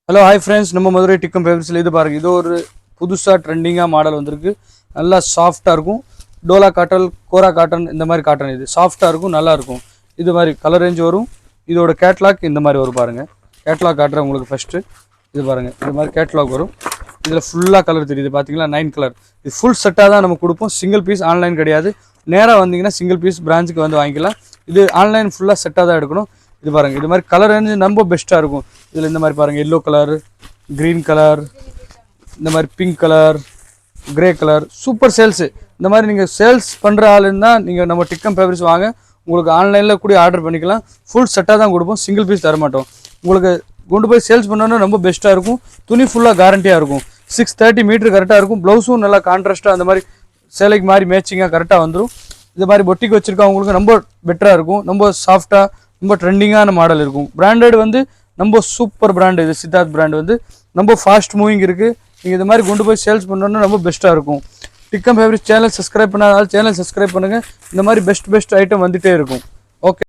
Hello hi friends, நம்ம மதுரை டிக்கம் ஃபேப்ரிக்ஸில் இது பாருங்கள். இது ஒரு புதுசாக ட்ரெண்டிங்காக மாடல் வந்திருக்கு. நல்லா சாஃப்டாக இருக்கும். டோலா காட்டன், கோரா காட்டன், இந்த மாதிரி காட்டன் இது சாஃப்டாக இருக்கும், நல்லாயிருக்கும். இது மாதிரி கலர் ரேஞ்ச் வரும். இதோட கேட்லாக் இந்த மாதிரி வரும் பாருங்கள். கேட்லாக் காட்டுறேன் உங்களுக்கு ஃபஸ்ட்டு. இது பாருங்கள், இது மாதிரி கேட்லாக் வரும். இதில் ஃபுல்லாக கலர் தெரியுது பார்த்தீங்களா, 9 கலர். இது ஃபுல் செட்டாக தான் நம்ம கொடுப்போம். சிங்கிள் பீஸ் ஆன்லைன் கிடையாது. நேராக வந்தீங்கன்னா சிங்கிள் பீஸ் பிரான்ச்சுக்கு வந்து வாங்கிக்கலாம். இது ஆன்லைன் ஃபுல்லாக செட்டாக தான் எடுக்கணும். இது பாருங்கள், இது மாதிரி கலர் ரேஞ்சு ரொம்ப பெஸ்ட்டாக இருக்கும். இதில் இந்த மாதிரி பாருங்கள், எல்லோ கலர், க்ரீன் கலர், இந்த மாதிரி pink colour, grey colour, super sales. இந்த மாதிரி நீங்கள் சேல்ஸ் பண்ணுற ஆளுன்னா நீங்கள் நம்ம டிக்கம் ஃபேப்ரிக்ஸ் வாங்க. உங்களுக்கு ஆன்லைனில் கூட ஆர்டர் பண்ணிக்கலாம். ஃபுல் செட்டாக தான் கொடுப்போம், சிங்கிள் பீஸ் தரமாட்டோம். உங்களுக்கு கொண்டு போய் சேல்ஸ் பண்ணோன்னா ரொம்ப பெஸ்ட்டாக இருக்கும். துணி ஃபுல்லாக கேரண்டியாக இருக்கும். 630 மீட்ரு கரெக்டாக இருக்கும். ப்ளவுஸும் நல்லா கான்ட்ராஸ்ட்டாக அந்த மாதிரி சேலைக்கு மாதிரி மேட்சிங்காக கரெக்டாக வந்துடும். இது மாதிரி பொட்டிக்கு வச்சுருக்கவங்களுக்கு ரொம்ப பெட்டராக இருக்கும். ரொம்ப சாஃப்டாக, ரொம்ப ட்ரெண்டிங்கான மாடல் இருக்கும். பிராண்டட் வந்து ரொம்ப சூப்பர் பிராண்டு. இது சித்தார்த் பிராண்ட் வந்து ரொம்ப ஃபாஸ்ட் மூவிங் இருக்குது. நீங்கள் இது மாதிரி கொண்டு போய் சேல்ஸ் பண்ணோன்னா ரொம்ப பெஸ்ட்டாக இருக்கும். டிக்கம் ஃபேப்ரிக்ஸ் சேனல் சப்ஸ்கிரைப் பண்ணாதால் சேனல் சப்ஸ்கிரைப் பண்ணுங்கள். இந்த மாதிரி பெஸ்ட் ஐட்டம் வந்துகிட்டே இருக்கும். ஓகே.